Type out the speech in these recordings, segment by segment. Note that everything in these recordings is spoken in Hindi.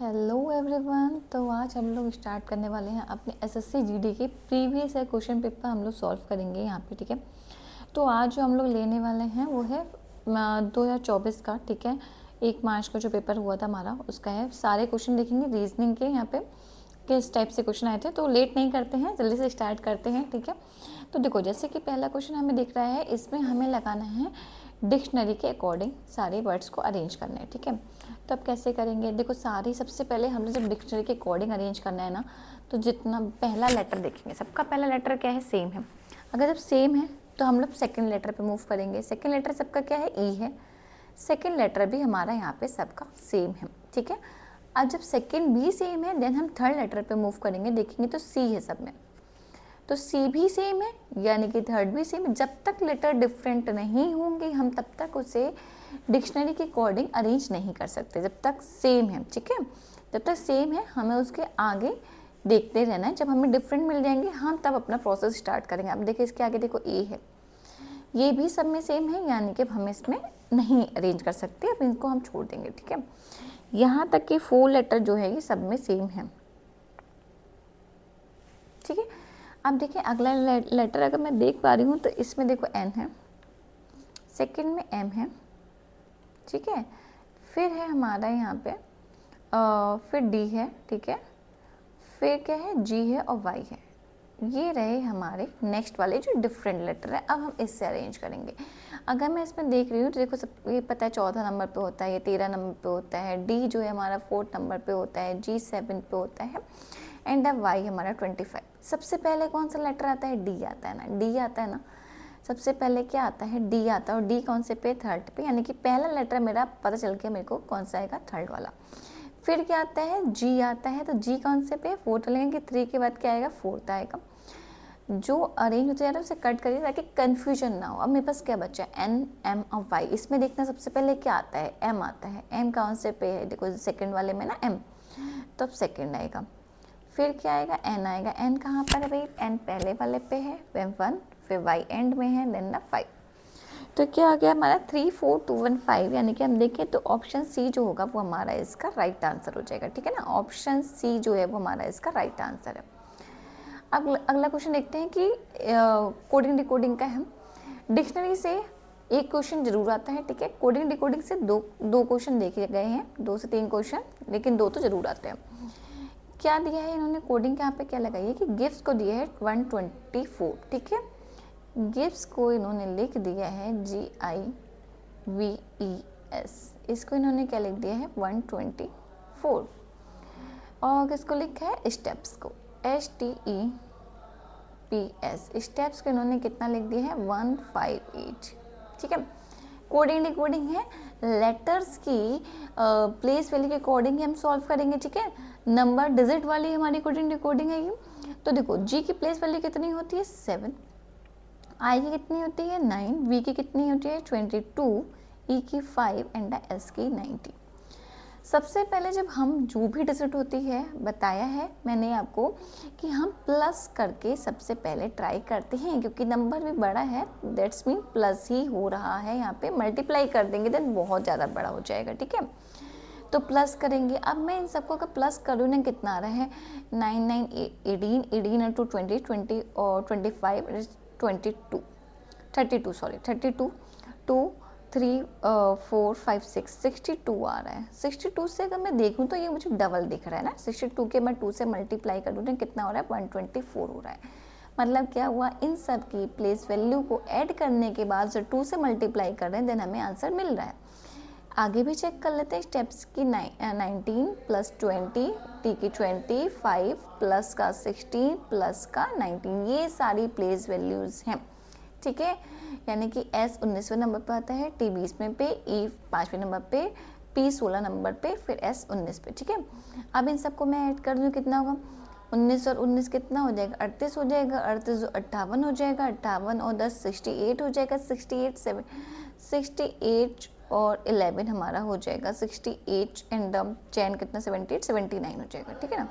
Hello everyone. तो आज हम लोग स्टार्ट करने वाले हैं अपने एसएससी जीडी के प्रीवियस ईयर क्वेश्चन पेपर हम लोग सॉल्व करेंगे यहाँ पे। ठीक है, तो आज जो हम लोग लेने वाले हैं वो है 2024 का। ठीक है, 1 मार्च को जो पेपर हुआ था हमारा उसका है। सारे क्वेश्चन देखेंगे रीजनिंग के, यहाँ पे किस टाइप से क्वेश्चन आए थे। तो लेट नहीं करते हैं, जल्दी से स्टार्ट करते हैं। ठीक है, तो देखो जैसे कि पहला क्वेश्चन हमें दिख रहा है, इसमें हमें लगाना है डिक्शनरी के अकॉर्डिंग सारे वर्ड्स को अरेंज करना है। ठीक है, तो अब कैसे करेंगे, देखो सारी सबसे पहले हमने जब डिक्शनरी के अकॉर्डिंग अरेंज करना है ना, तो जितना पहला लेटर देखेंगे, सबका पहला लेटर क्या है, सेम है। अगर जब सेम है तो हम लोग सेकेंड लेटर पे मूव करेंगे। सेकेंड लेटर सबका क्या है, ई है। सेकेंड लेटर भी हमारा यहाँ पे सबका सेम है। ठीक है, अब जब सेकेंड भी सेम है देन हम थर्ड लेटर पे मूव करेंगे, देखेंगे तो सी है सब में, तो सी भी सेम है यानी कि थर्ड भी सेम है। जब तक लेटर डिफरेंट नहीं होंगे हम तब तक उसे डिक्शनरी के अकॉर्डिंग अरेंज नहीं कर सकते, जब तक सेम है। ठीक है, जब तक सेम है हमें उसके आगे देखते रहना है। जब हमें डिफरेंट मिल जाएंगे हम तब अपना प्रोसेस स्टार्ट करेंगे। अब देखिए इसके आगे देखो ए है, ये भी सब में सेम है यानी कि हम इसमें नहीं अरेंज कर सकते, अब इनको हम छोड़ देंगे। ठीक है, यहाँ तक कि 4 लेटर जो है ये सब में सेम है। ठीक है, अब देखिए अगला लेटर अगर मैं देख पा रही हूँ तो इसमें देखो एन है, सेकंड में एम है। ठीक है, फिर है हमारा यहाँ पे फिर डी है। ठीक है, फिर क्या है, जी है और वाई है। ये रहे हमारे नेक्स्ट वाले जो डिफरेंट लेटर है। अब हम इससे अरेंज करेंगे। अगर मैं इसमें देख रही हूँ तो देखो सब ये पता है 14 नंबर पे होता है, ये 13 नंबर पे होता है, डी जो है हमारा 4th नंबर पे होता है, जी 7 पे होता है एंड अब वाई हमारा 25। सबसे पहले कौन सा लेटर आता है, डी आता है ना, डी आता है ना, सबसे पहले क्या आता है, डी आता है। और डी कौन से पे, थर्ड पे, यानी कि पहला लेटर मेरा पता चल गया मेरे को कौन सा आएगा, थर्ड वाला। फिर क्या आता है, जी आता है, तो जी कौन से पे, फोर्थ लेंगे, 3 के बाद क्या आएगा, फोर्थ आएगा। जो अरेंज होता है उसे कट करिए ताकि कंफ्यूजन ना हो। अब मेरे पास क्या बचा, एन एम और वाई। इसमें देखना सबसे पहले क्या आता है, एम आता है। एम कौन से पे है, देखो सेकंड वाले में ना एम, तो अब सेकंड आएगा। फिर क्या आएगा, एन आएगा। एन कहाँ पर है भाई, एन पहले वाले पे है, वेम 1, फिर वाई एंड में है, देन ना 5। तो क्या आ गया हमारा 3 4 2 1 5, यानी कि हम देखें तो ऑप्शन सी जो होगा वो हमारा इसका राइट आंसर हो जाएगा। ठीक है ना, ऑप्शन सी जो है वो हमारा इसका राइट आंसर है। अब अगला क्वेश्चन देखते हैं कि कोडिंग डिकोडिंग का है। डिक्शनरी से एक क्वेश्चन जरूर आता है। ठीक है, कोडिंग डिकोडिंग से दो क्वेश्चन देखे गए हैं, 2 से 3 क्वेश्चन, लेकिन 2 तो जरूर आते हैं। क्या दिया है इन्होंने, कोडिंग के यहाँ पे क्या लगाई है कि गिफ्ट को दिया है 124। ठीक है, गिफ्ट को इन्होंने लिख दिया है GIVES, इसको इन्होंने क्या लिख दिया है 124। और किसको लिखा है, स्टेप्स को STEPS, स्टेप्स को इन्होंने कितना लिख दिया है 158। ठीक है, कोडिंग डिकोडिंग है, लेटर्स की प्लेस वैल्यू के अकॉर्डिंग ही हम सॉल्व करेंगे। ठीक है, नंबर डिजिट वाली हमारी कोडिंग डिकोडिंग है ये। तो देखो जी की प्लेस वैल्यू कितनी होती है 7, आई की कितनी होती है 9, वी की कितनी होती है 22, ई की 5 एंड एस की 90। सबसे पहले जब हम जो भी डिजिट होती है, बताया है मैंने आपको कि हम प्लस करके सबसे पहले ट्राई करते हैं, क्योंकि नंबर भी बड़ा है, दैट्स मीन प्लस ही हो रहा है। यहाँ पे मल्टीप्लाई कर देंगे देन बहुत ज़्यादा बड़ा हो जाएगा। ठीक है, तो प्लस करेंगे। अब मैं इन सबको अगर प्लस करूँ ना, कितना आ रहा है 9 9 18, 18 इंटू 20 20 और 25 22 32, सॉरी 32, 2 3 4 5 6 62 आ रहा है। 62 से अगर मैं देखूँ तो ये मुझे डबल दिख रहा है ना, 62 के मैं 2 से मल्टीप्लाई कर दूँ तो कितना हो रहा है 124 हो रहा है। मतलब क्या हुआ, इन सब की प्लेस वैल्यू को ऐड करने के बाद जब 2 से मल्टीप्लाई कर रहे हैं देन हमें आंसर मिल रहा है। आगे भी चेक कर लेते हैं स्टेप्स की। 19 प्लस 20, टी की 25 प्लस का 16 प्लस का 19, ये सारी प्लेस वैल्यूज़ हैं। ठीक है, यानी कि एस 19वें नंबर पर आता है, टी 20वें पे, ई 5वें नंबर पे, पी 16 नंबर पे, फिर एस 19 पे। ठीक है, अब इन सबको मैं ऐड कर दूँ कितना होगा, 19 और 19 कितना हो जाएगा 38 हो जाएगा, 38 58 हो जाएगा, 58 और 10 68 हो जाएगा, 68 और 11 हमारा हो जाएगा 68 एंड चैन कितना 78 79 हो जाएगा। ठीक है ना,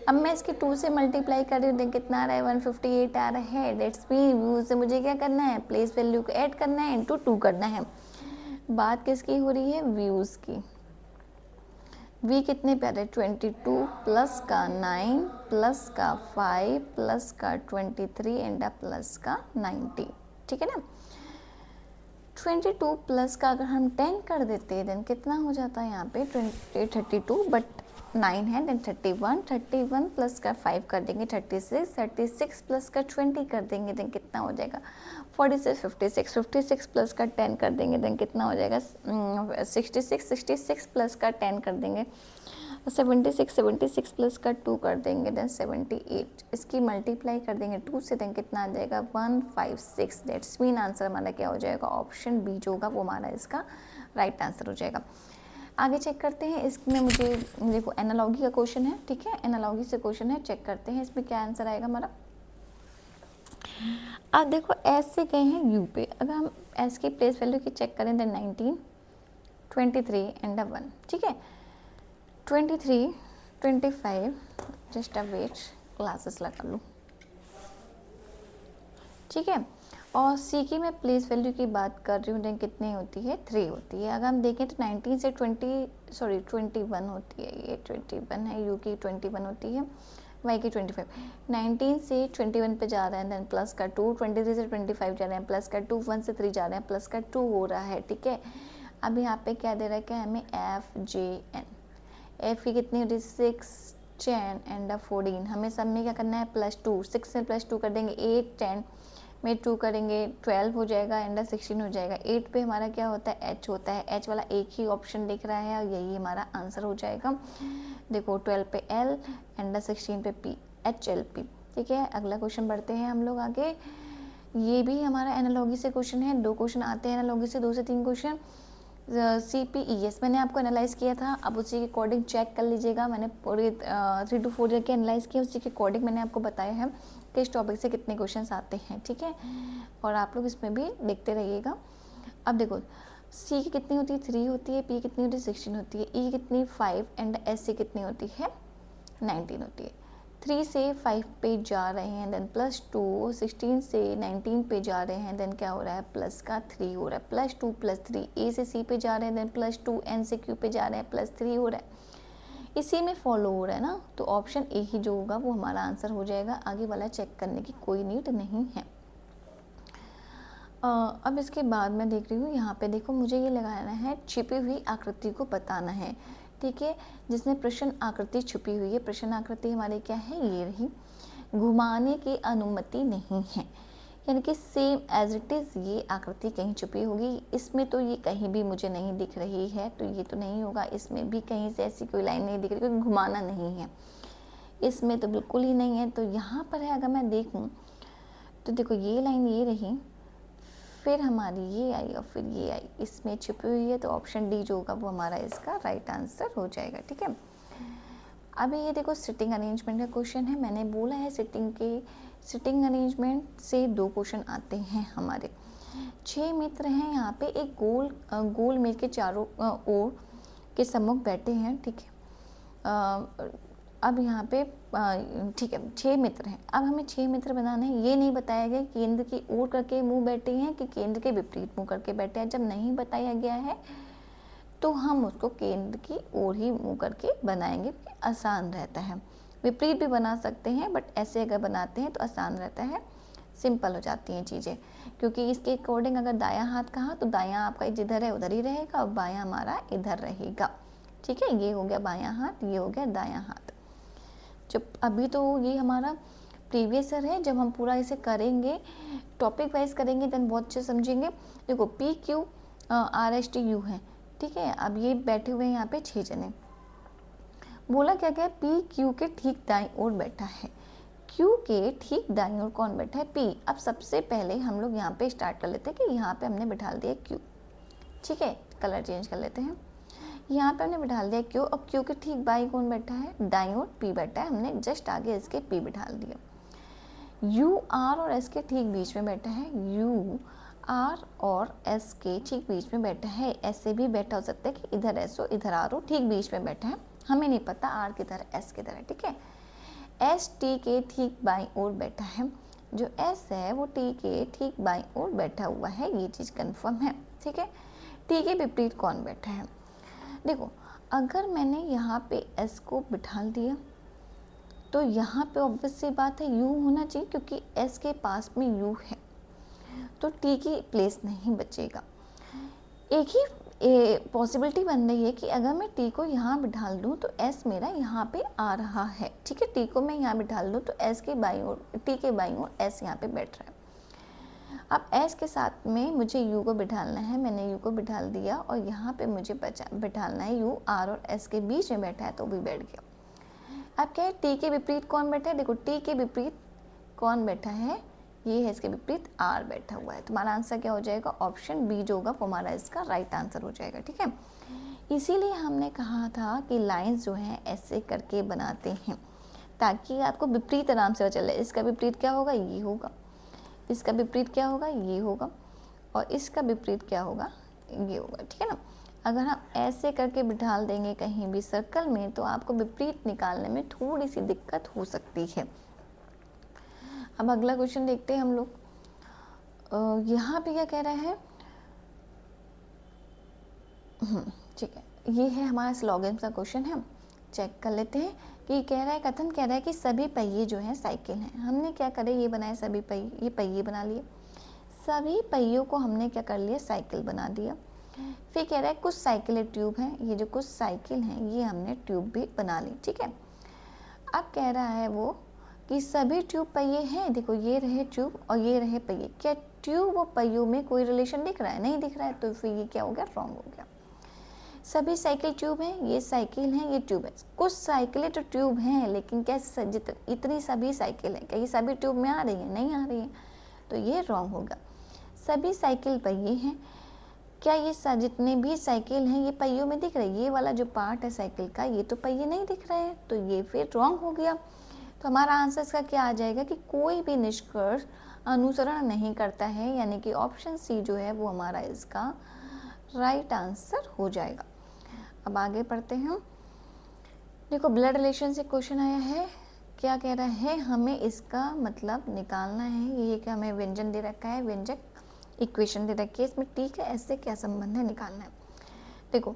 अब मैं इसके 2 से मल्टीप्लाई कर रही हूँ, कितना आ रहा है 158 आ रहा है। डेट्स मीन व्यूज से मुझे क्या करना है, प्लेस वैल्यू को ऐड करना है, इनटू 2 करना है। बात किसकी हो रही है, व्यूज़ की। v कितने पे आ रहे हैं 22 प्लस का 9 प्लस का 5 प्लस का 23 एंड प्लस का 90, ठीक है ना। 22 प्लस का अगर हम 10 कर देते हैं देन कितना हो जाता है यहाँ पे 32, बट 9 है देन 31 प्लस का 5 कर देंगे 36 प्लस का 20 कर देंगे देन कितना हो जाएगा 56 प्लस का 10 कर देंगे देन कितना हो जाएगा 66 प्लस का 10 कर देंगे 76 प्लस का 2 कर देंगे देन 78, इसकी मल्टीप्लाई कर देंगे 2 से देन कितना आ जाएगा 156। दैट्स मीन आंसर हमारा क्या हो जाएगा, ऑप्शन बी जो होगा वो हमारा इसका राइट आंसर हो जाएगा। आगे चेक करते हैं, इसमें मुझे देखो एनालॉगी का क्वेश्चन है, ठीक है, एनालॉगी से क्वेश्चन है, चेक करते हैं इसमें क्या आंसर आएगा हमारा। अब देखो एस से गए हैं यू पे, अगर हम एस की प्लेस वैल्यू की चेक करें देन 19 23 एंड 1, ठीक है 23 25 जस्ट अ वेट क्लासेस लगा लूँ, ठीक है। और सी की मैं प्लेस वैल्यू की बात कर रही हूँ देन कितनी होती है 3 होती है। अगर हम देखें तो 19 से 21 होती है, ये 21 है, यू की 21 होती है, वाई की 25। 19 से 21 पे जा रहे हैं देन प्लस का 2, 23 से 25 जा रहे हैं प्लस का 2, 1 से 3 जा रहे हैं प्लस का 2 हो रहा है, ठीक है। अब यहाँ पे क्या दे रहा है, क्या हमें एफ जे एन, एफ की कितनी होती है 6 10 एंड 14, हमें सब में क्या करना है +2, 6 में +2 कर देंगे 8 10 में 2 करेंगे 12 हो जाएगा एंड 16 हो जाएगा। 8 पे हमारा क्या होता है एच होता है, एच वाला एक ही ऑप्शन दिख रहा है और यही हमारा आंसर हो जाएगा। देखो 12 पे एल एंड 16 पे पी, एच एल पी, ठीक है। अगला क्वेश्चन बढ़ते हैं हम लोग आगे, ये भी हमारा एनालॉगी से क्वेश्चन है, 2 क्वेश्चन आते हैं एनालॉगी से, 2 से 3 क्वेश्चन। CPES मैंने आपको एनालाइज किया था, अब उसी के अकॉर्डिंग चेक कर लीजिएगा, मैंने पूरे 3 to 4 करके एनालाइज किया, उसी के अकॉर्डिंग मैंने आपको बताया है कि इस टॉपिक से कितने क्वेश्चंस आते हैं, ठीक है। और आप लोग इसमें भी देखते रहिएगा। अब देखो C की कितनी होती है 3 होती है, P कितनी होती है 16 होती है, E कितनी 5 एंड SC कितनी होती है 19 होती है। 3 से 5 पे जा रहे हैं देन +2, 16 से 19 पे जा रहे हैं देन क्या हो रहा है प्लस का 3 हो रहा है, +2 +3, A से C पे जा रहे हैं देन +2, N से Q पे जा रहे हैं +3 हो रहा है, इसी में फॉलो हो रहा है ना, तो ऑप्शन ए ही जो होगा वो हमारा आंसर हो जाएगा, आगे वाला चेक करने की कोई नीड नहीं है। अब इसके बाद मैं देख रही हूँ यहाँ पे देखो मुझे ये लगाना है छिपी हुई आकृति को बताना है, ठीक है, जिसमें प्रश्न आकृति छुपी हुई है। प्रश्न आकृति हमारी क्या है, ये रही, घुमाने की अनुमति नहीं है, यानी कि सेम एज इट इज़ ये आकृति कहीं छुपी होगी, इसमें तो ये कहीं भी मुझे नहीं दिख रही है तो ये तो नहीं होगा, इसमें भी कहीं से ऐसी कोई लाइन नहीं दिख रही क्योंकि घुमाना नहीं है, इसमें तो बिल्कुल ही नहीं है। तो यहाँ पर है अगर मैं देखूँ तो देखो ये लाइन ये रही, फिर हमारी ये आई और फिर ये आई, इसमें छुपी हुई है, तो ऑप्शन डी जो होगा वो हमारा इसका राइट आंसर हो जाएगा, ठीक है। अभी ये देखो सिटिंग अरेंजमेंट का क्वेश्चन है, मैंने बोला है सिटिंग अरेंजमेंट से 2 क्वेश्चन आते हैं हमारे। 6 मित्र हैं यहाँ पे, एक गोल मेज के चारों ओर के सम्मुख बैठे हैं, ठीक है। अब यहाँ पे ठीक है 6 मित्र हैं, अब हमें 6 मित्र बनाना है, ये नहीं बताया गया केंद्र की ओर करके मुंह बैठे हैं कि केंद्र के विपरीत मुंह करके बैठे हैं। जब नहीं बताया गया है तो हम उसको केंद्र की ओर ही मुंह करके बनाएंगे, आसान रहता है। विपरीत भी बना सकते हैं बट ऐसे अगर बनाते हैं तो आसान रहता है, सिंपल हो जाती हैं चीज़ें, क्योंकि इसके अकॉर्डिंग अगर दायां हाथ कहा तो दायां आपका जिधर है उधर ही रहेगा और बायां हमारा इधर रहेगा, ठीक है। ये हो गया बायां हाथ, ये हो गया दायां हाथ। जब अभी तो ये हमारा प्रीवियस ईयर है, जब हम पूरा इसे करेंगे टॉपिक वाइज करेंगे देन बहुत अच्छे समझेंगे। देखो PQRSTU है, ठीक है। अब ये बैठे हुए हैं यहाँ पे 6 जने, बोला क्या क्या PQ के ठीक दाईं ओर बैठा है, Q के ठीक दाईं ओर कौन बैठा है P। अब सबसे पहले हम लोग यहाँ पे स्टार्ट कर लेते हैं कि यहाँ पे हमने बिठा दिया Q, ठीक है, कलर चेंज कर लेते हैं। यहाँ पे हमने बिठा दिया Q और Q के ठीक बाई कौन बैठा है, दाईं ओर P बैठा है, हमने जस्ट आगे इसके P बिठा दिया। U R और S के ठीक बीच में बैठा है, U R और S के ठीक बीच में बैठा है, ऐसे भी बैठा हो सकता है कि इधर S हो इधर R हो, ठीक बीच में बैठा है, हमें नहीं पता R किधर है S किधर है, ठीक है। S T के ठीक बाईं ओर बैठा है, जो S है वो T के ठीक बाईं ओर बैठा हुआ है, ये चीज़ कंफर्म है, ठीक है। T के विपरीत कौन बैठा है, देखो अगर मैंने यहाँ पे एस को बिठा दिया तो यहाँ पे ऑब्वियस सी बात है यू होना चाहिए, क्योंकि एस के पास में यू है तो टी की प्लेस नहीं बचेगा। एक ही पॉसिबिलिटी बन रही है कि अगर मैं टी को यहाँ बिठा दूँ तो एस मेरा यहाँ पे आ रहा है, ठीक है। टी को मैं यहाँ बिठा दूँ तो एस के बाईं ओर, टी के बाईं ओर एस यहाँ पे बैठ रहा है। अब एस के साथ में मुझे यू को बिठाना है, मैंने यू को बिठा दिया और यहाँ पे मुझे बिठाना है यू, आर और एस के बीच में बैठा है तो भी बैठ गया। अब क्या है, टी के विपरीत कौन बैठा है, देखो टी के विपरीत कौन बैठा है, ये है इसके विपरीत आर बैठा हुआ है। तुम्हारा आंसर क्या हो जाएगा, ऑप्शन बी जो होगा वो हमारा इसका राइट आंसर हो जाएगा, ठीक है। इसीलिए हमने कहा था कि लाइंस जो हैं ऐसे करके बनाते हैं ताकि आपको विपरीत आराम से चले। इसका विपरीत क्या होगा, ये होगा, इसका विपरीत क्या होगा, ये होगा, और इसका विपरीत क्या होगा, ये होगा, ठीक है ना। अगर हम ऐसे करके बिठा देंगे कहीं भी सर्कल में तो आपको विपरीत निकालने में थोड़ी सी दिक्कत हो सकती है। अब अगला क्वेश्चन देखते हैं हम लोग। यहाँ पे क्या कह रहा है, ठीक है, ये है हमारा स्लोगन का क्वेश्चन है, चेक कर लेते हैं कि कह रहा है, कथन कह रहा है कि सभी पहिए जो हैं साइकिल हैं। हमने क्या करे, ये बनाए सभी पहिए, ये पहिए बना लिए, सभी पहियों को हमने क्या कर लिया, साइकिल बना दिया। फिर कह रहा है कुछ साइकिलें ट्यूब हैं, ये जो कुछ साइकिल हैं ये हमने ट्यूब भी बना ली, ठीक है। अब कह रहा है वो कि सभी ट्यूब पहिए हैं, देखो ये रहे ट्यूब और ये रहे पहिए, क्या ट्यूब और पहियों में कोई रिलेशन दिख रहा है, नहीं दिख रहा है, तो फिर ये क्या हो गया, रॉन्ग हो गया। सभी साइकिल ट्यूब हैं, ये साइकिल हैं, ये ट्यूब है, कुछ साइकिलें तो ट्यूब हैं लेकिन क्या इतनी सभी साइकिल हैं, क्या ये सभी ट्यूब में आ रही है, नहीं आ रही है, तो ये रॉन्ग होगा। सभी साइकिल पहिए हैं, क्या ये जितने भी साइकिल हैं ये पहियों में दिख रहे हैं, ये वाला जो पार्ट है साइकिल का ये तो पहिए नहीं दिख रहे हैं, तो ये फिर रॉन्ग हो गया। तो हमारा आंसर इसका क्या आ जाएगा कि कोई भी निष्कर्ष अनुसरण नहीं करता है, यानी कि ऑप्शन सी जो है वो हमारा इसका राइट आंसर हो जाएगा। अब आगे पढ़ते हैं, देखो ब्लड रिलेशन से क्वेश्चन आया है, क्या कह रहा है, हमें इसका मतलब निकालना है। ये कि हमें व्यंजन दे रखा है, व्यंजक इक्वेशन दे रखी है, इसमें टी का एस से क्या संबंध है निकालना है। देखो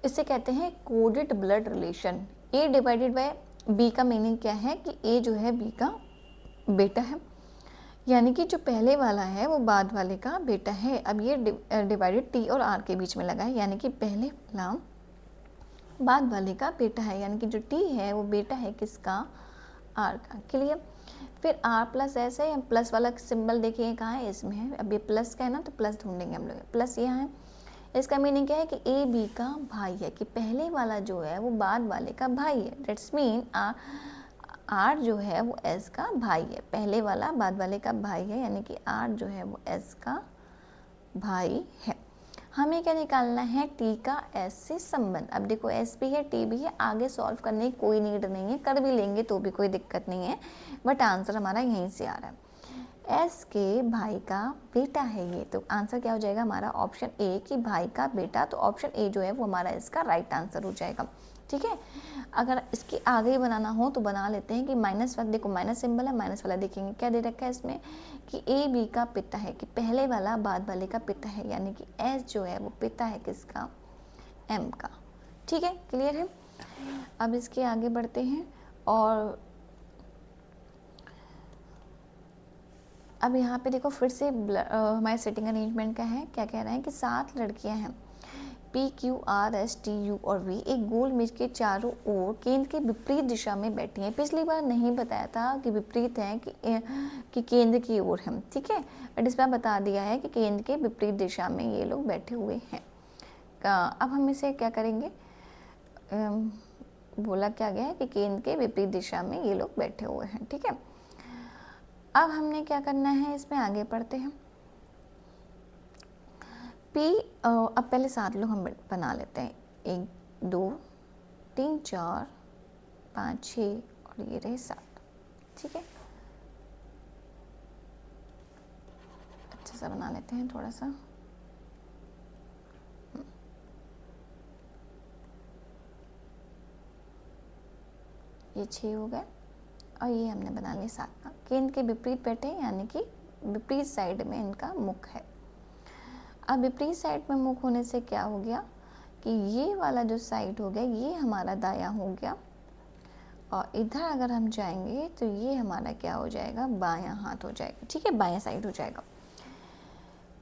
इसे कहते हैं coded blood relation. A divided by B का मीनिंग क्या है कि ए जो है बी का बेटा है, यानी कि जो पहले वाला है वो बाद वाले का बेटा है। अब ये डिवाइडेड टी और आर के बीच में लगा है, यानी कि पहले वाला बाद वाले का बेटा है, यानी कि जो टी है वो बेटा है किसका, आर का। क्लियर। फिर आर प्लस एस है, प्लस वाला सिंबल देखिए कहाँ है, इसमें है। अब ये प्लस का है ना तो प्लस ढूंढेंगे हम लोग, प्लस यहाँ है। इसका मीनिंग क्या है कि ए बी का भाई है, कि पहले वाला जो है वो बाद वाले का भाई है। डेट्स मीन आर जो है वो एस का भाई है, पहले वाला बाद वाले का भाई है, यानी कि आर जो है वो एस का भाई है। हमें क्या निकालना है, टी का एस से संबंध। अब देखो एस भी है टी भी है, आगे सॉल्व करने की कोई नीड नहीं है, कर भी लेंगे तो भी कोई दिक्कत नहीं है, बट आंसर हमारा यहीं से आ रहा है। एस के भाई का बेटा है ये, तो आंसर क्या हो जाएगा हमारा ऑप्शन ए कि भाई का बेटा, तो ऑप्शन ए जो है वो हमारा इसका राइट आंसर हो जाएगा, ठीक है। अगर इसके आगे बनाना हो तो बना लेते हैं कि माइनस वाला, देखो माइनस सिंबल है, माइनस वाला देखेंगे क्या दे रखा है इसमें कि ए बी का पिता है, कि पहले वाला बाद वाले का पिता है, यानी कि एस जो है वो पिता है किसका, एम का, ठीक है। क्लियर है। अब इसके आगे बढ़ते हैं, और अब यहाँ पे देखो फिर से हमारे सेटिंग अरेंजमेंट का है, क्या कह रहे हैं कि 7 लड़कियां हैं, P Q R S T U और वी, एक गोल मेज के चारों ओर केंद्र के विपरीत दिशा में बैठी हैं। पिछली बार नहीं बताया था कि विपरीत है कि केंद्र की ओर है, ठीक है, बट इस बार बता दिया है कि केंद्र के विपरीत दिशा में ये लोग बैठे हुए हैं। अब हम इसे क्या करेंगे, बोला क्या गया है कि केंद्र के विपरीत दिशा में ये लोग बैठे हुए हैं, ठीक है। अब हमने क्या करना है, इसमें आगे पढ़ते हैं। पी अब पहले 7 लोग हम बना लेते हैं, 1 2 3 4 5 6 और ये रहे 7, ठीक है। अच्छा सा बना लेते हैं थोड़ा सा, ये 6 हो गए और ये हमने बना लिया 7 का। केंद्र के विपरीत बैठे, यानी कि विपरीत साइड में इनका मुख है। अब विपरीत साइड में मुख होने से क्या हो गया कि ये वाला जो साइड हो गया ये हमारा दायां हो गया, और इधर अगर हम जाएंगे तो ये हमारा क्या हो जाएगा, बायां हाथ हो जाएगा। ठीक है, बायां साइड हो जाएगा।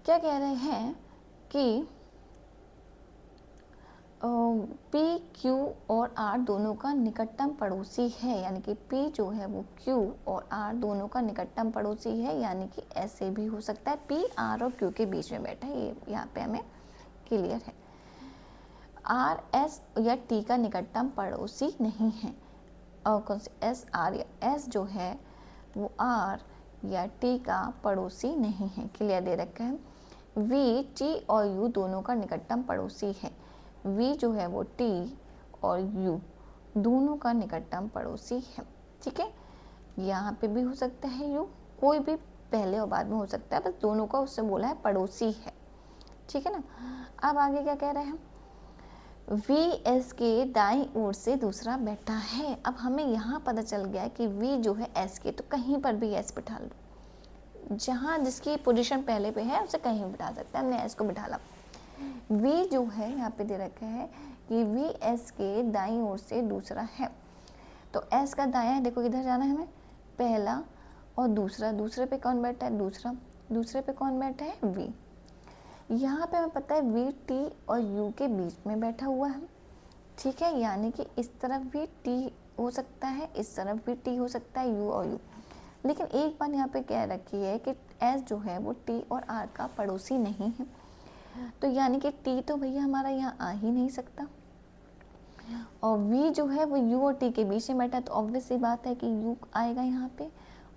क्या कह रहे हैं कि P, Q और R दोनों का निकटतम पड़ोसी है, यानी कि P जो है वो Q और R दोनों का निकटतम पड़ोसी है, यानी कि ऐसे भी हो सकता है P R और Q के बीच में बैठा है, ये यहाँ पे हमें क्लियर है। R S या T का निकटतम पड़ोसी नहीं है, और कौन से S R या S जो है वो R या T का पड़ोसी नहीं है, क्लियर दे रखा है। V T और U दोनों का निकटतम पड़ोसी है, V जो है वो T और U दोनों का निकटतम पड़ोसी है। ठीक है, यहाँ पे भी हो सकता है U, कोई भी पहले और बाद में हो सकता है, बस दोनों का उससे बोला है पड़ोसी है। ठीक है ना। अब आगे क्या कह रहे हैं, V S के दाईं ओर से दूसरा बैठा है। अब हमें यहाँ पता चल गया कि V जो है S के, तो कहीं पर भी S बिठा लो, जहाँ जिसकी पोजीशन पहले पे है उसे कहीं बिठा सकते हैं, हमने S को बिठाला। V जो है यहाँ पे दे रखा है कि V S के दाईं ओर से दूसरा है, तो S का दायां, देखो इधर जाना है हमें, पहला और दूसरा, दूसरे पे कौन बैठा है, दूसरा, दूसरे पे कौन बैठा है, V। यहाँ पे हमें पता है V T और U के बीच में बैठा हुआ है। ठीक है, यानी कि इस तरफ भी T हो सकता है, इस तरफ भी T हो सकता है, U और U। लेकिन एक बात यहाँ पे कह रखी है कि S जो है वो T और R का पड़ोसी नहीं है, तो यानी कि T तो भैया हमारा यहाँ आ ही नहीं सकता, और V जो है वो U और T के बीच में बैठा है, तो ऑब्वियस सी बात है कि U आएगा यहाँ पे,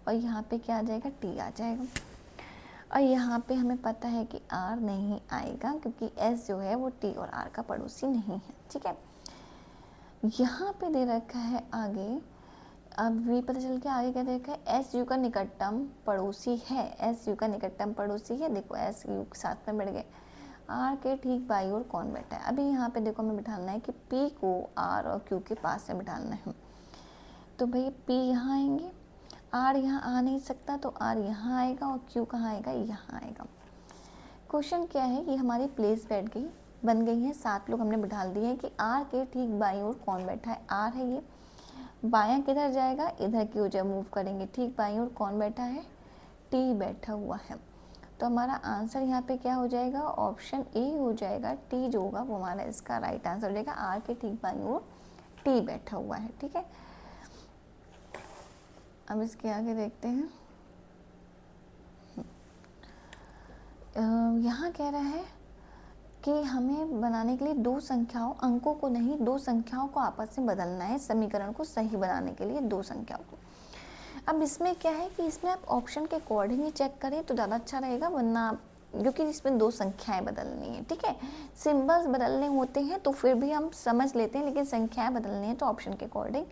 और यहाँ पे क्या आ जाएगा, T आ जाएगा। और यहाँ पे हमें पता है कि R नहीं आएगा, क्योंकि S जो है वो T और R का पड़ोसी नहीं है। ठीक है, यहाँ पे दे रखा है आगे, अब V पता चल के आगे क्या दे रखा है, S U का निकटतम पड़ोसी है, S U का निकटतम पड़ोसी है। देखो S U साथ में बैठ गए, R के ठीक बाई ओर कौन बैठा है। अभी यहाँ पे देखो हमें बिठाना है कि P को R और Q के पास में बिठाना है, तो भाई P यहाँ आएंगे, R यहाँ आ नहीं सकता, तो R यहाँ आएगा, और Q कहाँ आएगा, यहाँ आएगा। क्वेश्चन क्या है, ये हमारी प्लेस बैठ गई, बन गई है, 7 लोग हमने बिठा दिए हैं कि R के ठीक बाई ओर कौन बैठा है, R है ये, बायां किधर जाएगा, इधर की ओर मूव करेंगे, ठीक बाईं ओर कौन बैठा है, T बैठा हुआ है। तो हमारा आंसर यहाँ पे क्या हो जाएगा, ऑप्शन ए हो जाएगा, T जो होगा वो हमारा इसका राइट आंसर हो जाएगा। R के ठीक बाईं ओर T बैठा हुआ है। ठीक है, अब इसके आगे देखते हैं। यहाँ कह रहा है कि हमें बनाने के लिए दो संख्याओं, अंकों को नहीं, दो संख्याओं को आपस में बदलना है, समीकरण को सही बनाने के लिए दो संख्याओं को। अब इसमें क्या है कि इसमें आप ऑप्शन के अकॉर्डिंग ही चेक करें तो ज़्यादा अच्छा रहेगा, वरना क्योंकि इसमें दो संख्याएं बदलनी है। ठीक है, सिंबल्स बदलने होते हैं तो फिर भी हम समझ लेते हैं, लेकिन संख्याएं बदलनी है तो ऑप्शन के अकॉर्डिंग,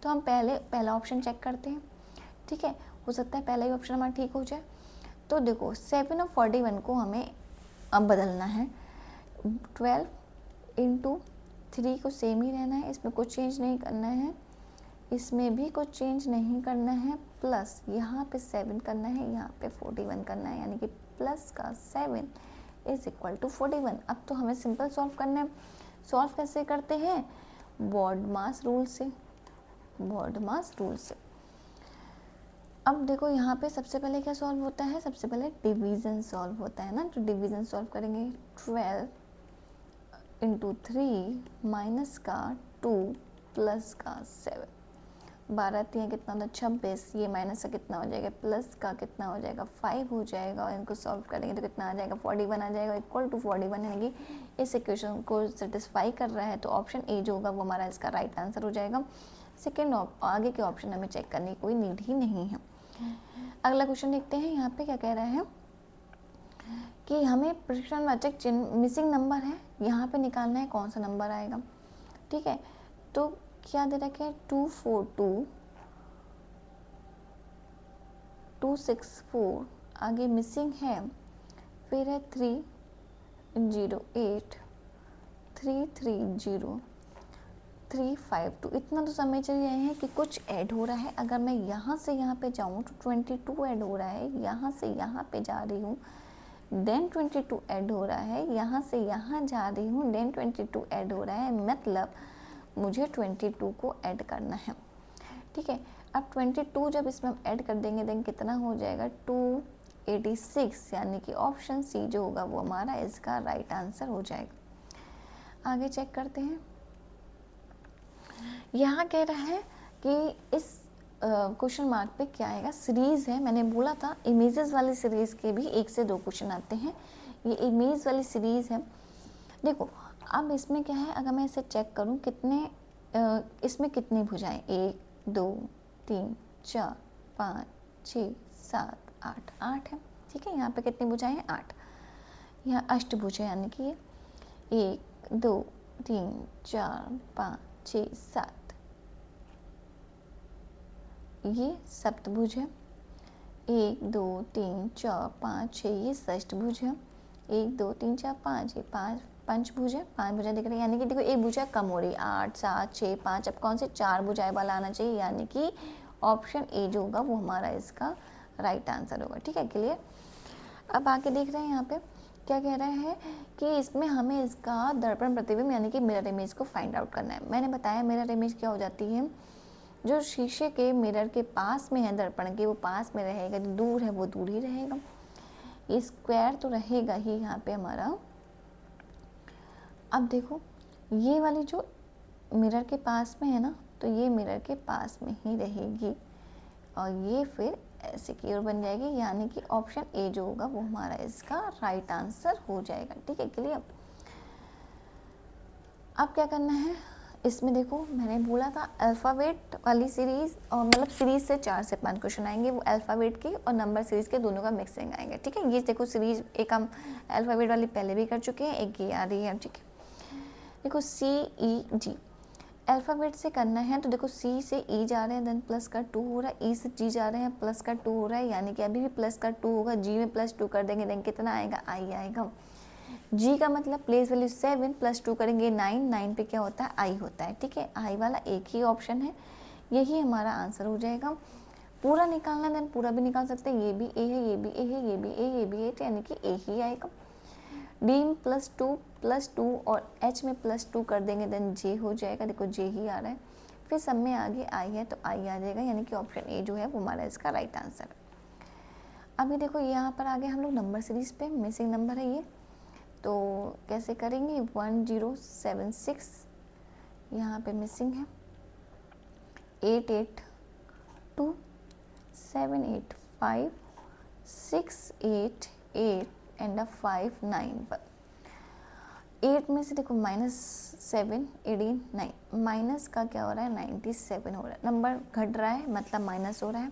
तो हम पहला ऑप्शन चेक करते हैं। ठीक है, हो सकता है पहला ही ऑप्शन हमारा ठीक हो जाए। तो देखो 7 और 41 को हमें अब बदलना है, 12 इंटू 3 को सेम ही रहना है, इसमें कुछ चेंज नहीं करना है, इसमें भी कुछ चेंज नहीं करना है, प्लस यहाँ पे 7 करना है, यहाँ पे 41 करना है, यानी कि प्लस का 7 इज इक्वल टू 41। अब तो हमें सिंपल सॉल्व करना है। सॉल्व कैसे करते हैं, बॉडमास रूल से, बॉडमास रूल से। अब देखो यहाँ पे सबसे पहले क्या सॉल्व होता है, सबसे पहले डिवीज़न सॉल्व होता है ना, तो डिवीज़न सॉल्व करेंगे, 12 इंटू 3 माइनस का 2 प्लस का 7, 12 3 कितना होता है 26, ये माइनस का कितना हो जाएगा, प्लस का कितना हो जाएगा 5 हो जाएगा, और इनको सॉल्व करेंगे तो कितना आ जाएगा 41 आ जाएगा, इक्वल टू 41, यानी कि इस इक्वेशन को सेटिस्फाई कर रहा है, तो ऑप्शन ए जो होगा वो हमारा इसका राइट आंसर हो जाएगा। सेकेंड आगे के ऑप्शन हमें चेक करने की कोई नीड ही नहीं है। अगला क्वेश्चन देखते हैं, यहाँ पे क्या कह रहा है कि हमें प्रश्नवाचक चिन्ह मिसिंग नंबर है, यहाँ पे निकालना है कौन सा नंबर आएगा। ठीक है, तो क्या दे रखे हैं 242 264, आगे मिसिंग है, फिर है 308 330 352। इतना तो समझ रहे हैं कि कुछ ऐड हो रहा है। अगर मैं यहाँ से यहाँ पे जाऊँ तो 22 ऐड हो रहा है, यहाँ से यहाँ पे जा रही हूँ, देन 22 ऐड हो रहा है, यहाँ से यहाँ जा रही हूँ, देन 22 ऐड हो रहा है, मतलब मुझे 22 को ऐड करना है। ठीक है, अब 22 जब इसमें हम ऐड कर देंगे देन कितना हो जाएगा 286, यानी कि ऑप्शन सी जो होगा वो हमारा इसका राइट आंसर हो जाएगा। आगे चेक करते हैं। यहाँ कह रहा है कि इस क्वेश्चन मार्क पे क्या आएगा, सीरीज़ है, मैंने बोला था इमेजेस वाली सीरीज़ के भी 1 से 2 क्वेश्चन आते हैं, ये इमेज वाली सीरीज़ है। देखो अब इसमें क्या है, अगर मैं इसे चेक करूँ कितने इसमें कितनी भुजाएं, 1 2 3 4 5 6 7 8, 8 है। ठीक है, यहाँ पे कितनी भुजाएं हैं, 8। यहाँ अष्टभुज है, यानी कि ये 1 2 3 4 5 6 7, ये सप्तभुज है। 1 2 3 4 5 6, ये षष्ठभुज है। 1 2 3 4 5, ये 5 पंचभुज है, 5 भुजाएं दिख रही है, यानी कि देखो एक भुजा कम हो रही है, 8 7 6 5, अब कौन से 4 भुजाएं वाला आना चाहिए, यानी कि ऑप्शन ए जो होगा वो हमारा इसका राइट आंसर होगा। ठीक है, क्लियर। अब आके देख रहे हैं यहाँ पे क्या कह रहा है कि इसमें हमें इसका दर्पण प्रतिबिंब यानी कि मिरर इमेज को फाइंड आउट करना है। मैंने बताया मिरर इमेज क्या हो जाती है, जो शीशे के मिरर के पास में है दर्पण के वो पास में रहेगा, जो दूर है वो दूर ही रहेगा। ये स्क्वायर तो रहेगा ही यहाँ पे हमारा। अब देखो ये वाली जो मिरर के पास में है ना, तो ये मिरर के पास में ही रहेगी और ये फिर ऐसे की ओर बन जाएगी, यानी कि ऑप्शन ए जो होगा वो हमारा इसका राइट आंसर हो जाएगा। ठीक है, क्लियर। अब क्या करना है, इसमें देखो मैंने बोला था अल्फ़ाबेट वाली सीरीज़, और मतलब सीरीज़ से 4 से 5 क्वेश्चन आएंगे, वो अल्फ़ाबेट के और नंबर सीरीज़ के दोनों का मिक्सिंग आएंगे। ठीक है, ये देखो सीरीज़ एक हम अल्फ़ाबेट वाली पहले भी कर चुके हैं, एक ये आ रही है। ठीक है, देखो CEG अल्फ़ाबेट से करना है, तो देखो C से E जा रहे हैं, देन प्लस का 2 हो रहा है, E से G जा रहे हैं, प्लस का 2 हो रहा है, यानी कि अभी भी प्लस का 2 होगा, G में प्लस 2 कर देंगे देन कितना आएगा, I आएगा। G का मतलब प्लेस वैल्यू 7 प्लस 2 करेंगे 9, 9 पे क्या होता है, I होता है। ठीक है, I वाला एक ही ऑप्शन है, यही हमारा आंसर हो जाएगा। पूरा निकालना देन पूरा भी निकाल सकते हैं, ये भी A है, ये भी A है, ये भी A, ये भी A, यानी कि A ही आएगा। D में प्लस 2 और H में प्लस 2 कर देंगे देन J हो जाएगा, देखो J ही आ रहा है। फिर सब में आगे I है तो I आ जाएगा, यानी कि ऑप्शन ए जो है वो हमारा इसका राइट आंसर है। अभी देखो यहाँ पर आगे हम लोग नंबर सीरीज पे, मिसिंग नंबर है ये, तो कैसे करेंगे, 1076 यहाँ पे मिसिंग है, 882 785 688 एंड 59 पर 8 में से देखो -7 18 9, माइनस का क्या हो रहा है 97 हो रहा है, नंबर घट रहा है मतलब माइनस हो रहा है।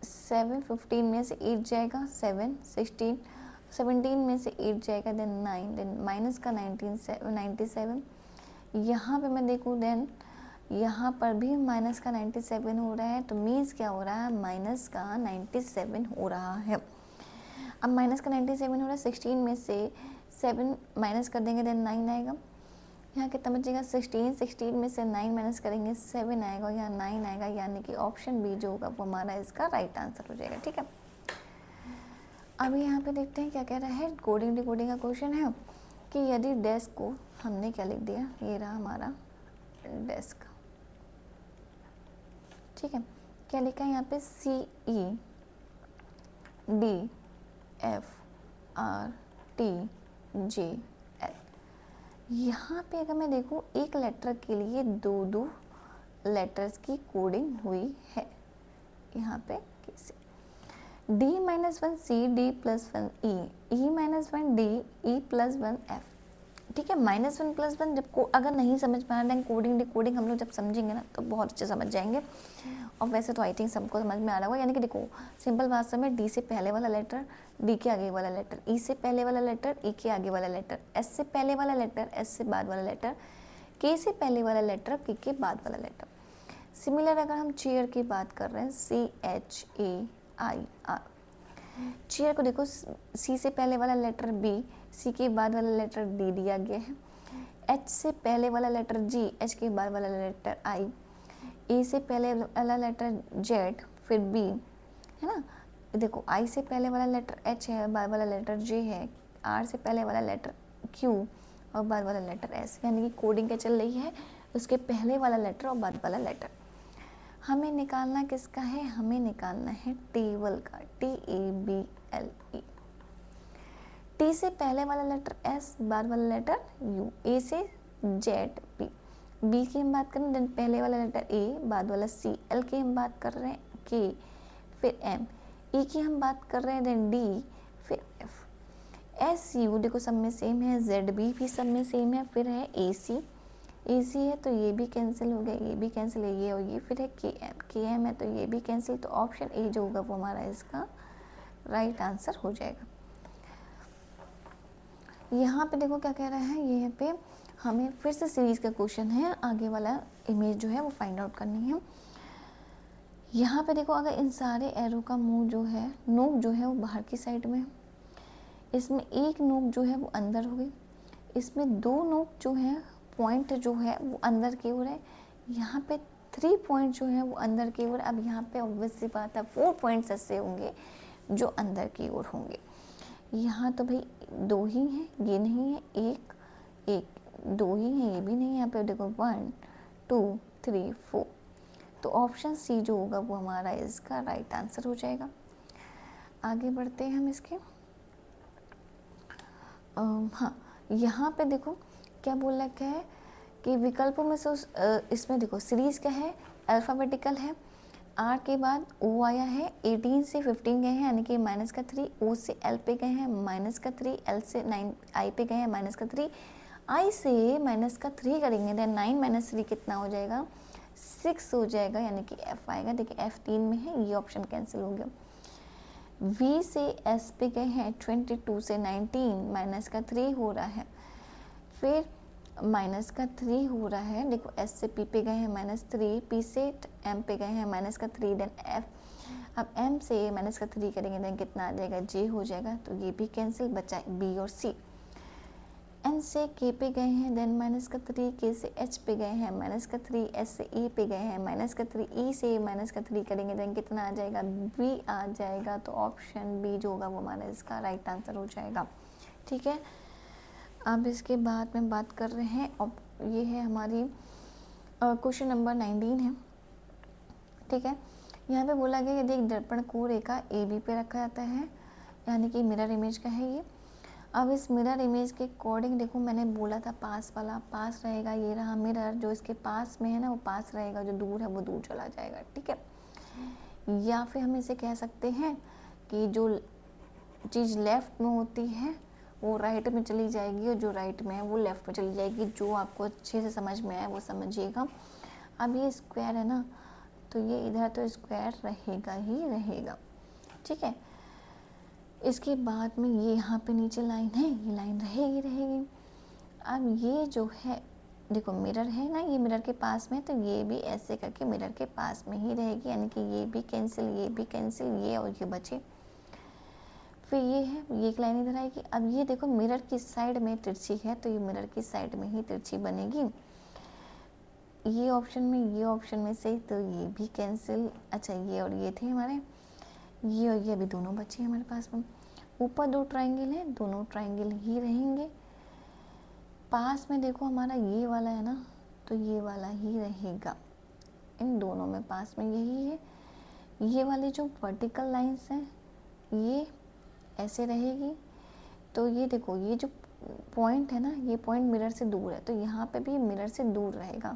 7 15 में से 8 जाएगा, 7 16 17 में से 8 जाएगा, देन 9, देन माइनस का 97। यहाँ पे मैं देखूँ देन यहाँ पर भी माइनस का 97 हो रहा है, तो मीन्स क्या हो रहा है, माइनस का 97 हो रहा है। अब माइनस का 97 हो रहा है, 16 में से 7 माइनस कर देंगे देन 9 आएगा। यहाँ कितना बचेगा 16 में से 9 माइनस करेंगे 7 आएगा, यहाँ 9 आएगा, यानी कि ऑप्शन बी जो होगा वो हमारा इसका राइट आंसर हो जाएगा। ठीक है, अभी यहाँ पे देखते हैं क्या कह रहा है, कोडिंग डिकोडिंग का क्वेश्चन है कि यदि डेस्क को हमने क्या लिख दिया, ये रहा हमारा डेस्क। ठीक है, क्या लिखा है यहाँ पे, CEDFRTJL। यहाँ पे अगर मैं देखूँ एक लेटर के लिए दो लेटर्स की कोडिंग हुई है। यहाँ पे कैसे, D-1 C D+1 E E-1 D E+1 F। ठीक है, -1 +1 जब अगर नहीं समझ पा रहे हैं कोडिंग डिकोडिंग हम लोग जब समझेंगे ना तो बहुत अच्छे समझ जाएंगे, और वैसे तो आई थिंक सबको समझ में आ रहा होगा। यानी कि देखो सिंपल बात समझ, डी से पहले वाला लेटर डी के आगे वाला लेटर, ई से पहले वाला लेटर ई के आगे वाला लेटर, एस से पहले वाला लेटर एस से बाद वाला लेटर, के से पहले वाला लेटर के बाद वाला लेटर। सिमिलर अगर हम चेयर की बात कर रहे हैं, CHAIR, चेयर को देखो सी से पहले वाला लेटर बी, सी के बाद वाला लेटर डी दिया गया है, एच से पहले वाला लेटर जी, एच के बाद वाला लेटर आई, ए से पहले वाला लेटर जेड, फिर बी, है ना, देखो आई से पहले वाला लेटर एच है, बाद वाला लेटर जे है, आर से पहले वाला लेटर क्यू और बाद वाला लेटर एस, यानी कि कोडिंग क्या चल रही है, उसके पहले वाला लेटर और बाद वाला लेटर। हमें निकालना किसका है, हमें निकालना है टेबल का, TABLE। टी से पहले वाला लेटर एस, बाद वाला लेटर यू, ए से जेड, बी की हम बात करें देन पहले वाला लेटर ए, बाद वाला सी, एल की हम बात कर रहे हैं के, फिर एम, ई की हम बात कर रहे हैं देन डी, फिर एफ, एस यू देखो सब में सेम है, जेड बी भी सब में सेम है, फिर है ए सी है तो ये भी कैंसिल हो गया, ये भी कैंसिल है, ये और ये, फिर है के एम है तो ये भी कैंसिल, तो ऑप्शन ए जो होगा वो हमारा इसका राइट आंसर हो जाएगा। यहाँ पे देखो क्या कह रहा है, यहाँ पे हमें फिर से सीरीज का क्वेश्चन है, आगे वाला इमेज जो है वो फाइंड आउट करनी है। यहाँ पे देखो अगर इन सारे एरो का मुंह जो है, नोक जो है वो बाहर की साइड में है, इसमें एक नोक जो है वो अंदर हो गई, इसमें दो नोक जो है पॉइंट जो है वो अंदर की ओर है, यहाँ पे 3 पॉइंट जो है वो अंदर की ओर। अब यहाँ पे ऑब्वियस सी बात है 4 पॉइंट्स ऐसे होंगे जो अंदर की ओर होंगे। यहाँ तो भाई 2 ही हैं, ये नहीं है, एक 2 ही हैं, ये भी नहीं है, यहाँ पे देखो 1 2 3 4, तो ऑप्शन सी जो होगा वो हमारा इसका राइट आंसर हो जाएगा। आगे बढ़ते हैं हम इसके। हाँ, यहाँ पे देखो क्या बोल रखा है कि विकल्पों में से इसमें देखो सीरीज क्या है, अल्फ़ाबेटिकल है, आर के बाद ओ आया है, 18 से 15 गए हैं यानी कि माइनस का 3, ओ से एल पे गए हैं माइनस का 3, एल से 9 आई पे गए हैं माइनस का 3, आई से माइनस का 3 करेंगे देन 9 माइनस 3 कितना हो जाएगा, 6 हो जाएगा, यानी कि एफ आएगा। देखिए एफ 3 में है, ये ऑप्शन कैंसिल हो गया। V से S पे गए हैं 22 से 19 माइनस का 3 हो रहा है, फिर माइनस का 3 हो रहा है, देखो S से P पे गए हैं माइनस 3, P से M पे गए हैं माइनस का 3 देन F, अब M से माइनस का 3 करेंगे देन कितना आ जाएगा, J हो जाएगा, तो ये भी कैंसिल, बचा B और C। N से K पे गए हैं देन माइनस का 3, K से H पे गए हैं माइनस का 3, S से E पे गए हैं माइनस का 3, E से माइनस का 3 करेंगे देन कितना आ जाएगा, B आ जाएगा, तो ऑप्शन B जो होगा वो हमारा इसका राइट आंसर हो जाएगा। ठीक है, अब इसके बाद में बात कर रहे हैं, अब ये है हमारी क्वेश्चन नंबर 19 है। ठीक है, यहाँ पे बोला गया यदि एक दर्पण को रेखा AB पे रखा जाता है, यानी कि मिरर इमेज का है ये। अब इस मिरर इमेज के अकॉर्डिंग देखो मैंने बोला था पास वाला पास रहेगा, ये रहा मिरर, जो इसके पास में है ना वो पास रहेगा, जो दूर है वो दूर चला जाएगा। ठीक है, या फिर हम इसे कह सकते हैं कि जो चीज़ लेफ़्ट में होती है वो राइट में चली जाएगी और जो राइट में है वो लेफ़्ट में चली जाएगी। जो आपको अच्छे से समझ में आए वो समझिएगा। अब ये स्क्वायर है ना, तो ये इधर तो स्क्वायर रहेगा ही रहेगा। ठीक है, इसके बाद में ये यहाँ पे नीचे लाइन है, ये लाइन रहेगी। अब ये जो है देखो मिरर है ना, ये मिरर के पास में, तो ये भी ऐसे करके मिरर के पास में ही रहेगी, यानी कि ये भी कैंसिल, ये भी कैंसिल, ये और ये बचे। फिर ये है, ये एक लाइन इधर आएगी। अब ये देखो मिरर की साइड में तिरछी है, तो ये मिरर की साइड में ही तिरछी बनेगी। ये ऑप्शन में से, तो ये भी कैंसिल। अच्छा, ये और ये थे हमारे, ये और ये अभी दोनों बचे हमारे पास में। ऊपर 2 ट्राइंगल हैं, दोनों ट्राइंगल ही रहेंगे। पास में देखो हमारा ये वाला है ना, तो ये वाला ही रहेगा। इन दोनों में पास में यही है। ये वाली जो वर्टिकल लाइंस हैं ये ऐसे रहेगी, तो ये देखो ये जो पॉइंट है ना, ये पॉइंट मिरर से दूर है, तो यहाँ पे भी मिरर से दूर रहेगा।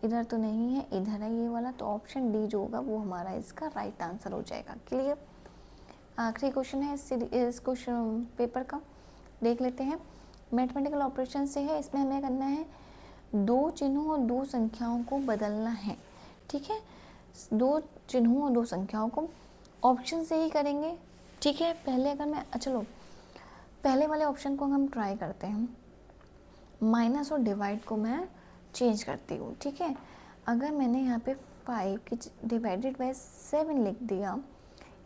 इधर तो नहीं है, इधर है ये वाला, तो ऑप्शन डी जो होगा वो हमारा इसका राइट आंसर हो जाएगा। क्लियर, आखिरी क्वेश्चन है इस क्वेश्चन पेपर का, देख लेते हैं। मैथमेटिकल ऑपरेशन से है, इसमें हमें करना है 2 चिन्हों और 2 संख्याओं को बदलना है। ठीक है, 2 चिन्हों और 2 संख्याओं को ऑप्शन से ही करेंगे। ठीक है, पहले अगर मैं चलो पहले वाले ऑप्शन को हम ट्राई करते हैं। माइनस और डिवाइड को मैं चेंज करती हूँ। ठीक है, अगर मैंने यहाँ पे 5 की डिवाइडेड बाय 7 लिख दिया,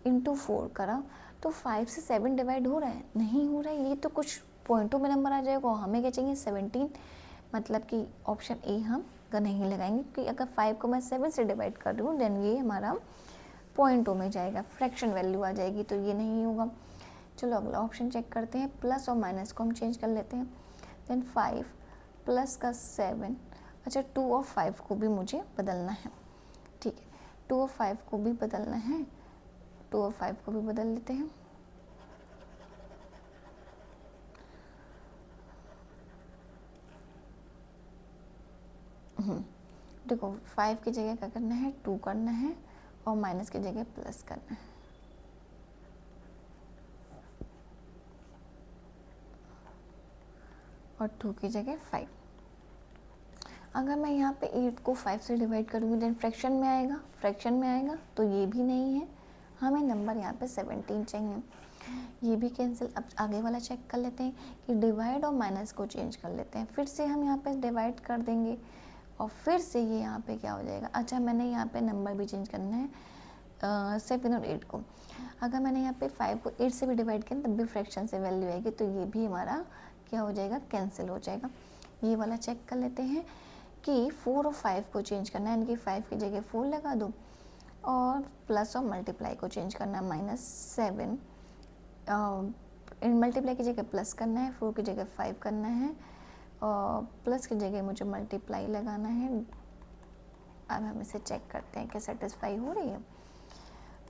इंटू 4 करा, तो 5 से 7 डिवाइड हो रहा है? नहीं हो रहा है, ये तो कुछ पॉइंटों में नंबर आ जाएगा। हमें क्या चाहिए 17, मतलब कि ऑप्शन ए हम नहीं लगाएंगे, क्योंकि अगर 5 को मैं 7 से डिवाइड कर रही हूँ देन ये हमारा पॉइंटों में जाएगा, फ्रैक्शन वैल्यू आ जाएगी, तो ये नहीं होगा। चलो अगला ऑप्शन चेक करते हैं, प्लस और माइनस को हम चेंज कर लेते हैं। देन 5 प्लस का 7, अच्छा 2 और 5 को भी मुझे बदलना है, ठीक है, 2 और 5 को भी बदलना है, 2 और 5 को भी बदल लेते हैं। देखो 5 की जगह क्या करना है, 2 करना है, और माइनस की जगह प्लस करना है। और 2 की जगह 5। अगर मैं यहाँ पे 8 को 5 से डिवाइड करूँगी देन फ्रैक्शन में आएगा, फ्रैक्शन में आएगा, तो ये भी नहीं है, हमें नंबर यहाँ पे 17 चाहिए, ये भी कैंसिल। अब आगे वाला चेक कर लेते हैं कि डिवाइड और माइनस को चेंज कर लेते हैं, फिर से हम यहाँ पे डिवाइड कर देंगे और फिर से ये यहाँ पे क्या हो जाएगा, अच्छा मैंने यहाँ पे नंबर भी चेंज करना है 7 और 8 को। अगर मैंने यहाँ पे 5 को 8 से भी डिवाइड किया तब भी फ्रैक्शन से वैल्यू आएगी, तो ये भी हमारा क्या हो जाएगा, कैंसिल हो जाएगा। ये वाला चेक कर लेते हैं कि 4 और 5 को चेंज करना है, यानी कि 5 की जगह 4 लगा दो, और प्लस और मल्टीप्लाई को चेंज करना है -7, मल्टीप्लाई की जगह प्लस करना है, 4 की जगह 5 करना है, और प्लस की जगह मुझे मल्टीप्लाई लगाना है। अब हम इसे चेक करते हैं कि सेटिस्फाई हो रही है।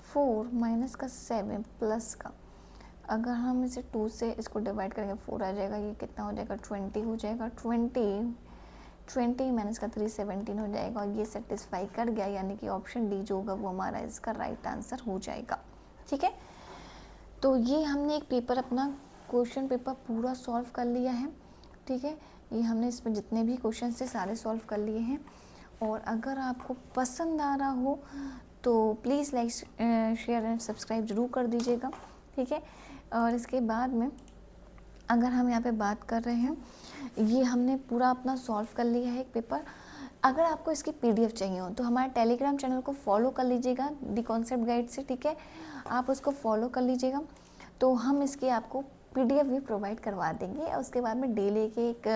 4 माइनस का 7 प्लस का, अगर हम इसे 2 से इसको डिवाइड करेंगे 4 आ जाएगा, ये कितना हो जाएगा 20 हो जाएगा, 20 माइनस का 3 17 हो जाएगा, और ये सेटिस्फाई कर गया, यानी कि ऑप्शन डी जो होगा वो हमारा इसका राइट आंसर हो जाएगा। ठीक है, तो ये हमने एक पेपर अपना क्वेश्चन पेपर पूरा सॉल्व कर लिया है। ठीक है, ये हमने इसमें जितने भी क्वेश्चन थे सारे सॉल्व कर लिए हैं, और अगर आपको पसंद आ रहा हो तो please like share and subscribe ज़रूर कर दीजिएगा। ठीक है, और इसके बाद में अगर हम यहाँ पे बात कर रहे हैं, ये हमने पूरा अपना सॉल्व कर लिया है एक पेपर। अगर आपको इसकी पीडीएफ चाहिए हो तो हमारे टेलीग्राम चैनल को फॉलो कर लीजिएगा दी कॉन्सेप्ट गाइड से। ठीक है, आप उसको फॉलो कर लीजिएगा, तो हम इसकी आपको पीडीएफ भी प्रोवाइड करवा देंगे। और उसके बाद में डेली के एक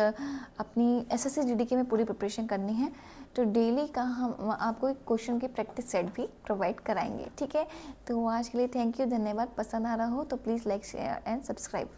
अपनी एसएससी जीडी में पूरी प्रिपरेशन करनी है, तो डेली का हम आपको एक क्वेश्चन के प्रैक्टिस सेट भी प्रोवाइड कराएंगे। ठीक है, तो आज के लिए थैंक यू, धन्यवाद। पसंद आ रहा हो तो please like share and subscribe.